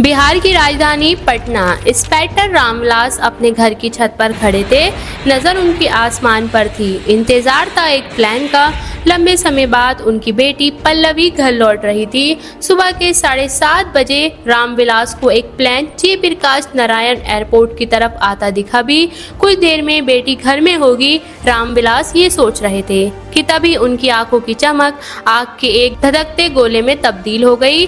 बिहार की राजधानी पटना। इंस्पेक्टर रामविलास अपने घर की छत पर खड़े थे। नजर उनकी आसमान पर थी। इंतजार था एक प्लेन का। लंबे समय बाद उनकी बेटी पल्लवी घर लौट रही थी। सुबह के 7:30 बजे रामविलास को एक प्लेन जयप्रकाश नारायण एयरपोर्ट की तरफ आता दिखा भी। कुछ देर में बेटी घर में होगी, रामविलास ये सोच रहे थे कि तभी उनकी आंखों की चमक आग के एक धधकते गोले में तब्दील हो गई।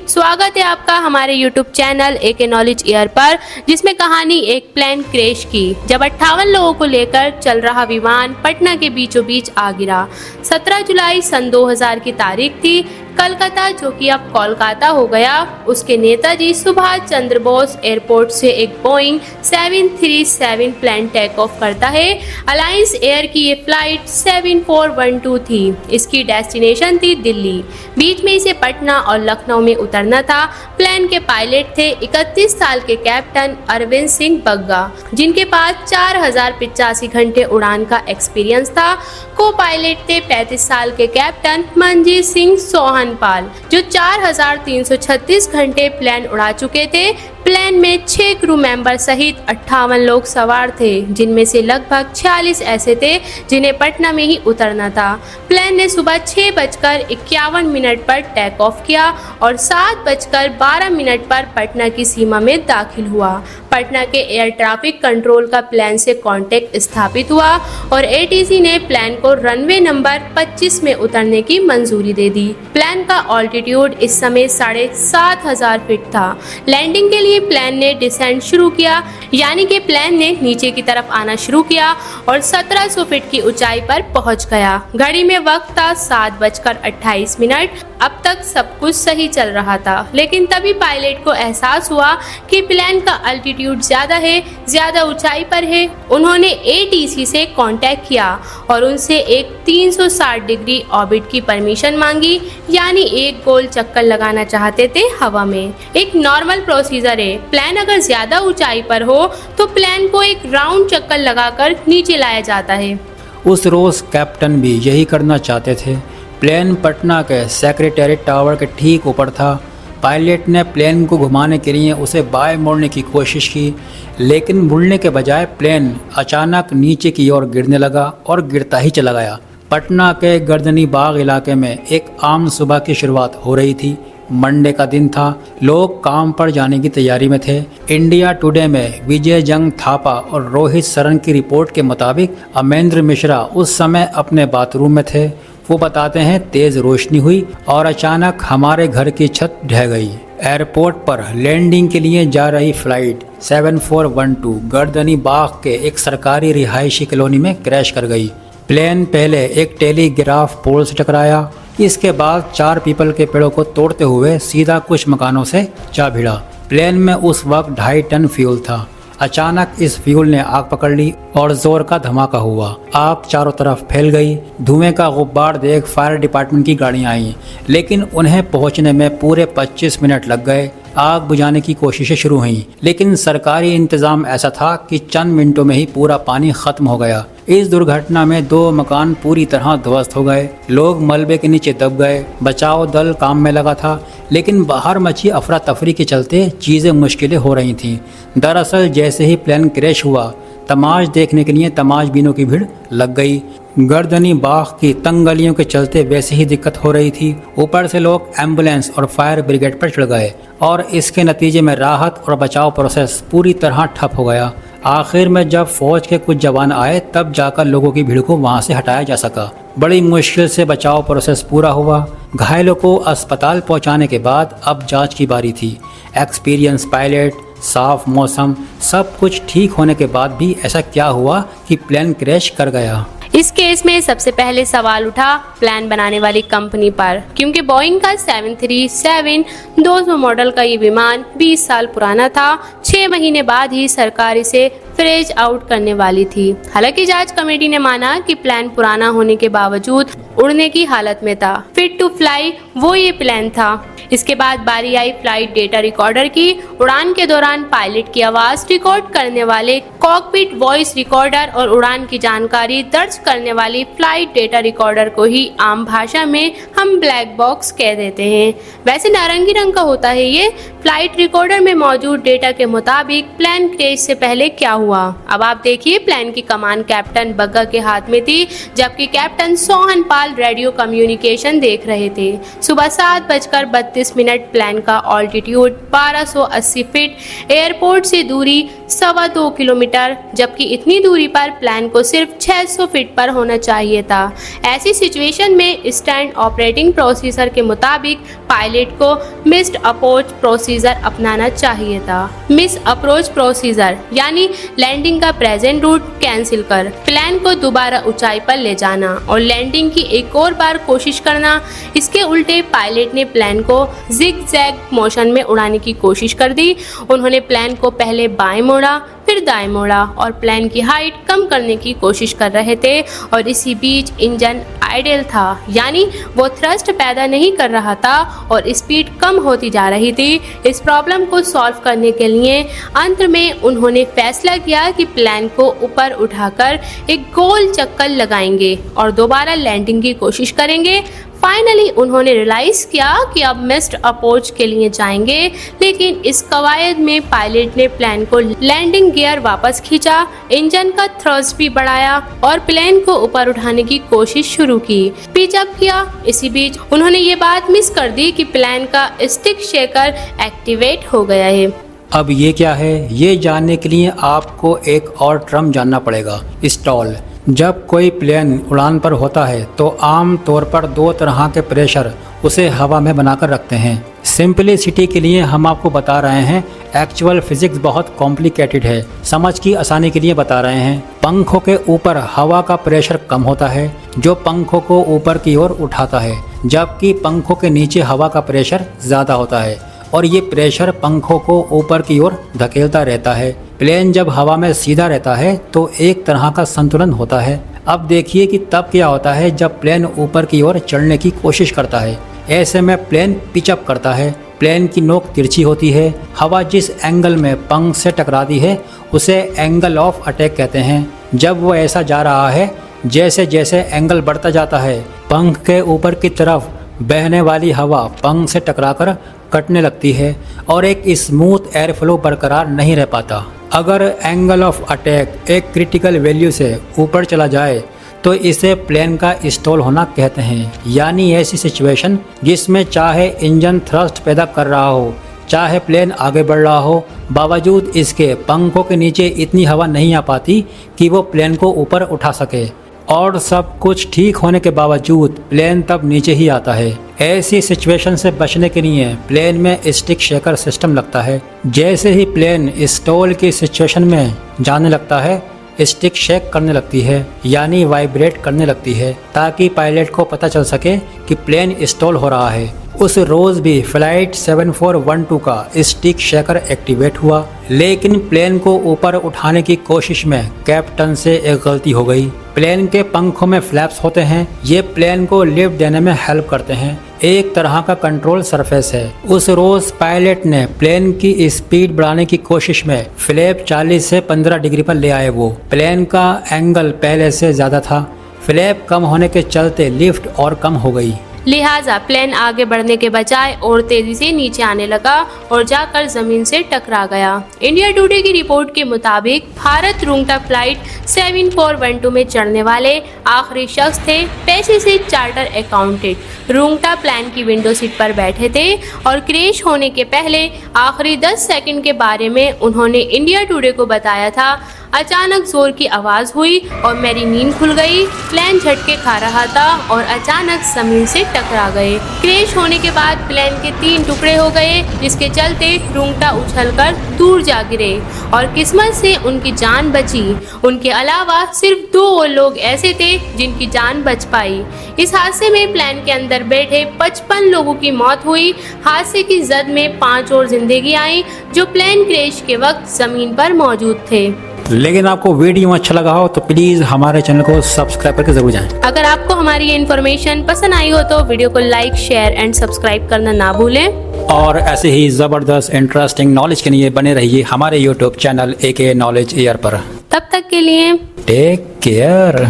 स्वागत है आपका हमारे YouTube चैनल एक नॉलेज एयर पर, जिसमें कहानी एक प्लेन क्रैश की, जब 58 लोगों को लेकर चल रहा विमान पटना के बीचों बीच आ गिरा। 17 जुलाई सन 2000 की तारीख थी। कलकत्ता, जो कि अब कोलकाता हो गया, उसके नेताजी सुभाष चंद्र बोस एयरपोर्ट से एक बोइंग 737 प्लेन टेक ऑफ करता है। अलायंस एयर की ये फ्लाइट 7412 थी। इसकी डेस्टिनेशन थी दिल्ली। बीच में इसे पटना और लखनऊ में उतरना था। प्लेन के पायलट थे 31 साल के कैप्टन अरविंद सिंह बग्गा, जिनके पास 4085 घंटे उड़ान का एक्सपीरियंस था। को पायलट थे 35 साल के कैप्टन मनजीत सिंह सोहनपाल, जो 4336 घंटे प्लेन उड़ा चुके थे। प्लेन में 6 क्रू मेंबर सहित 58 लोग सवार थे, जिनमें से लगभग 46 ऐसे थे जिन्हें पटना में ही उतरना था। प्लेन ने सुबह 6:51 पर टेक ऑफ किया और 7:12 पर पटना की सीमा में दाखिल हुआ। पटना के एयर ट्रैफिक कंट्रोल का प्लेन से कांटेक्ट स्थापित हुआ और एटीसी ने प्लेन को रनवे नंबर 25 में उतरने की मंजूरी दे दी। प्लेन का ऑल्टीट्यूड इस समय 7500 फीट था। लैंडिंग के लिए प्लेन ने डिसेंट शुरू किया, यानी कि प्लेन ने नीचे की तरफ आना शुरू किया और 1700 फीट की ऊंचाई पर पहुंच गया। घड़ी में वक्त था 7:28। अब तक सब कुछ सही चल रहा था, लेकिन तभी पायलट को एहसास हुआ कि प्लेन का अल्टीट्यूड ज्यादा है, ज्यादा ऊंचाई पर है। उन्होंने एटीसी से कांटेक्ट किया और उनसे एक 360 डिग्री ऑर्बिट की परमिशन मांगी, यानी एक गोल चक्कर लगाना चाहते थे हवा में। एक नॉर्मल प्रोसीजर है। प्लेन अगर ज्यादा ऊंचाई पर हो तो प्लेन को एक राउंड चक्कर लगाकर नीचे लाया जाता है। उस रोज कैप्टन भी यही करना चाहते थे। प्लेन पटना के सेक्रेटेरिएट टावर के ठीक ऊपर था। पायलट ने प्लेन को घुमाने के लिए उसे बाएं मोड़ने की कोशिश की, लेकिन मुड़ने के बजाय प्लेन अचानक नीचे की ओर गिरने लगा और गिरता ही चला गया। पटना के गर्दनी बाग इलाके में एक आम सुबह की शुरुआत हो रही थी। मंडे का दिन था। लोग काम पर जाने की तैयारी में थे। इंडिया टुडे में विजय जंग थापा और रोहित सरन की रिपोर्ट के मुताबिक अमेंद्र मिश्रा उस समय अपने बाथरूम में थे। वो बताते हैं, तेज रोशनी हुई और अचानक हमारे घर की छत ढह गई। एयरपोर्ट पर लैंडिंग के लिए जा रही फ्लाइट 7412 गर्दनी बाग के एक सरकारी रिहायशी कॉलोनी में क्रैश कर गई। प्लेन पहले एक टेलीग्राफ पोल से टकराया, इसके बाद 4 पीपल के पेड़ों को तोड़ते हुए सीधा कुछ मकानों से जा भिड़ा। प्लेन में उस वक्त 2.5 टन फ्यूल था। अचानक इस फ्यूल ने आग पकड़ ली और जोर का धमाका हुआ। आग चारों तरफ फैल गई। धुएं का गुब्बार देख फायर डिपार्टमेंट की गाड़ियां आईं, लेकिन उन्हें पहुंचने में पूरे 25 मिनट लग गए। आग बुझाने की कोशिशें शुरू हुईं, लेकिन सरकारी इंतजाम ऐसा था कि चंद मिनटों में ही पूरा पानी खत्म हो गया। इस दुर्घटना में 2 मकान पूरी तरह ध्वस्त हो गए। लोग मलबे के नीचे दब गए। बचाव दल काम में लगा था, लेकिन बाहर मची अफरा तफरी के चलते चीज़ें मुश्किलें हो रही थीं। दरअसल जैसे ही प्लेन क्रैश हुआ, तमाश देखने के लिए तमाशबीनों की भीड़ लग गई। गर्दनी बाग की तंग गलियों के चलते वैसे ही दिक्कत हो रही थी। ऊपर से लोग एम्बुलेंस और फायर ब्रिगेड पर चढ़ गए और इसके नतीजे में राहत और बचाव प्रोसेस पूरी तरह ठप हो गया। आखिर में जब फौज के कुछ जवान आए, तब जाकर लोगों की भीड़ को वहां से हटाया जा सका। बड़ी मुश्किल से बचाव प्रोसेस पूरा हुआ। घायलों को अस्पताल पहुंचाने के बाद अब जांच की बारी थी। एक्सपीरियंस पायलट, साफ मौसम, सब कुछ ठीक होने के बाद भी ऐसा क्या हुआ कि प्लेन क्रैश कर गया? इस केस में सबसे पहले सवाल उठा प्लेन बनाने वाली कंपनी पर, क्योंकि बोइंग का 737-200 मॉडल का ये विमान 20 साल पुराना था। 6 महीने बाद ही सरकार इसे फ्रेज आउट करने वाली थी। हालांकि जांच कमेटी ने माना कि प्लेन पुराना होने के बावजूद उड़ने की हालत में था। फिट टू फ्लाई वो ये प्लेन था। इसके बाद बारी आई फ्लाइट डेटा रिकॉर्डर की। उड़ान के दौरान पायलट की आवाज रिकॉर्ड करने वाले कॉकपिट वॉइस रिकॉर्डर और उड़ान की जानकारी दर्ज करने वाली फ्लाइट डेटा रिकॉर्डर को ही आम भाषा में हम ब्लैक बॉक्स कह देते हैं। वैसे नारंगी रंग का होता है ये। फ्लाइट रिकॉर्डर में मौजूद डेटा के मुताबिक प्लेन क्रैश से पहले क्या हुआ। अब आप देखिए, प्लेन की कमान कैप्टन बग्गा के हाथ में थी, जबकि कैप्टन सोहनपाल रेडियो कम्युनिकेशन देख रहे थे। सुबह 7:32 प्लेन का ऑल्टीट्यूड 1280 फीट, एयरपोर्ट से दूरी 2.25 किलोमीटर, जबकि इतनी दूरी पर प्लेन को सिर्फ 600 फीट पर होना चाहिए था। ऐसी सिचुएशन में स्टैंड ऑपरेटिंग प्रोसीजर के मुताबिक पायलट को मिस्ड अप्रोच प्रोसीजर अपनाना चाहिए था। मिस अप्रोच प्रोसीजर यानी लैंडिंग का प्रेजेंट रूट कैंसिल कर प्लेन को दोबारा ऊंचाई पर ले जाना और लैंडिंग की एक और बार कोशिश करना। इसके उल्टे पायलट ने प्लेन को जिग जैग मोशन में उड़ाने की कोशिश कर दी। उन्होंने प्लेन को पहले बाएं मोड़ा, फिर दाएं मोड़ा और प्लेन की हाइट कम करने की कोशिश कर रहे थे और इसी बीच इंजन आइडल था, यानी वो थ्रस्ट पैदा नहीं कर रहा था और स्पीड कम होती जा रही थी। इस प्रॉब्लम को सॉल्व करने के लिए अंत में उन्होंने फैसला किया कि प्लेन को ऊपर उठाकर एक गोल चक्कर लगाएंगे और दोबारा लैंडिंग की कोशिश करेंगे। फाइनली उन्होंने रियलाइज किया कि अब मिस्ड अप्रोच के लिए जाएंगे, लेकिन इस कवायद में पायलट ने प्लेन को लैंडिंग गियर वापस खींचा, इंजन का थ्रस्ट भी बढ़ाया और प्लेन को ऊपर उठाने की कोशिश शुरू की, पिच अप किया। इसी बीच उन्होंने ये बात मिस कर दी कि प्लेन का स्टिक शेकर एक्टिवेट हो गया है। अब ये क्या है, ये जानने के लिए आपको एक और टर्म जानना पड़ेगा, स्टॉल। जब कोई प्लेन उड़ान पर होता है तो आम तौर पर दो तरह के प्रेशर उसे हवा में बनाकर रखते हैं। सिंपलिसिटी के लिए हम आपको बता रहे हैं, एक्चुअल फिजिक्स बहुत कॉम्प्लिकेटेड है, समझ की आसानी के लिए बता रहे हैं। पंखों के ऊपर हवा का प्रेशर कम होता है जो पंखों को ऊपर की ओर उठाता है, जबकि पंखों के नीचे हवा का प्रेशर ज़्यादा होता है और ये प्रेशर पंखों को ऊपर की ओर धकेलता रहता है। प्लेन जब हवा में सीधा रहता है तो एक तरह का संतुलन होता है। अब देखिए कि तब क्या होता है जब प्लेन ऊपर की ओर चढ़ने की कोशिश करता है। ऐसे में प्लेन पिचअप करता है, प्लेन की नोक तिरछी होती है। हवा जिस एंगल में पंख से टकराती है उसे एंगल ऑफ अटैक कहते हैं। जब वो ऐसा जा रहा है, जैसे जैसे एंगल बढ़ता जाता है, पंख के ऊपर की तरफ बहने वाली हवा पंख से टकराकर कटने लगती है और एक स्मूथ एयर फ्लो बरकरार नहीं रह पाता। अगर एंगल ऑफ अटैक एक क्रिटिकल वैल्यू से ऊपर चला जाए तो इसे प्लेन का स्टॉल होना कहते हैं, यानी ऐसी सिचुएशन जिसमें चाहे इंजन थ्रस्ट पैदा कर रहा हो, चाहे प्लेन आगे बढ़ रहा हो, बावजूद इसके पंखों के नीचे इतनी हवा नहीं आ पाती कि वो प्लेन को ऊपर उठा सके और सब कुछ ठीक होने के बावजूद प्लेन तब नीचे ही आता है। ऐसी सिचुएशन से बचने के लिए प्लेन में स्टिक शेकर सिस्टम लगता है। जैसे ही प्लेन स्टॉल की सिचुएशन में जाने लगता है, स्टिक शेक करने लगती है, यानी वाइब्रेट करने लगती है, ताकि पायलट को पता चल सके कि प्लेन स्टॉल हो रहा है। उस रोज भी फ्लाइट 7412 का स्टिक शेकर एक्टिवेट हुआ, लेकिन प्लेन को ऊपर उठाने की कोशिश में कैप्टन से एक गलती हो गई। प्लेन के पंखों में फ्लैप्स होते हैं, ये प्लेन को लिफ्ट देने में हेल्प करते हैं, एक तरह का कंट्रोल सरफेस है। उस रोज पायलट ने प्लेन की स्पीड बढ़ाने की कोशिश में फ्लैप 40 से 15 डिग्री पर ले आए। वो प्लेन का एंगल पहले से ज़्यादा था, फ्लैप कम होने के चलते लिफ्ट और कम हो गई, लिहाजा प्लेन आगे बढ़ने के बजाय और तेजी से नीचे आने लगा और जाकर जमीन से टकरा गया। इंडिया टुडे की रिपोर्ट के मुताबिक भारत रुंगटा फ्लाइट 7412 में चढ़ने वाले आखिरी शख्स थे। पेशे से चार्टर अकाउंटेंट रुंगटा प्लेन की विंडो सीट पर बैठे थे और क्रैश होने के पहले आखिरी 10 सेकंड के बारे में उन्होंने इंडिया टुडे को बताया था। अचानक जोर की आवाज हुई और मेरी नींद खुल गई। प्लेन झटके खा रहा था और अचानक जमीन से टकरा गए। क्रैश होने के बाद प्लेन के 3 टुकड़े हो गए, जिसके चलते रुंगटा उछलकर दूर जा गिरे और किस्मत से उनकी जान बची। उनके अलावा सिर्फ 2 और लोग ऐसे थे जिनकी जान बच पाई। इस हादसे में प्लेन के अंदर बैठे 55 लोगों की मौत हुई। हादसे की जद में 5 और जिंदगी आई जो प्लेन क्रैश के वक्त जमीन पर मौजूद थे। लेकिन आपको वीडियो अच्छा लगा हो तो प्लीज़ हमारे चैनल को सब्सक्राइब करके ज़रूर जाएं। अगर आपको हमारी ये इन्फॉर्मेशन पसंद आई हो तो वीडियो को लाइक, शेयर एंड सब्सक्राइब करना ना भूलें। और ऐसे ही ज़बरदस्त इंटरेस्टिंग नॉलेज के लिए बने रहिए हमारे YouTube channel AK knowledge year पर। तब तक के लिए टेक केयर।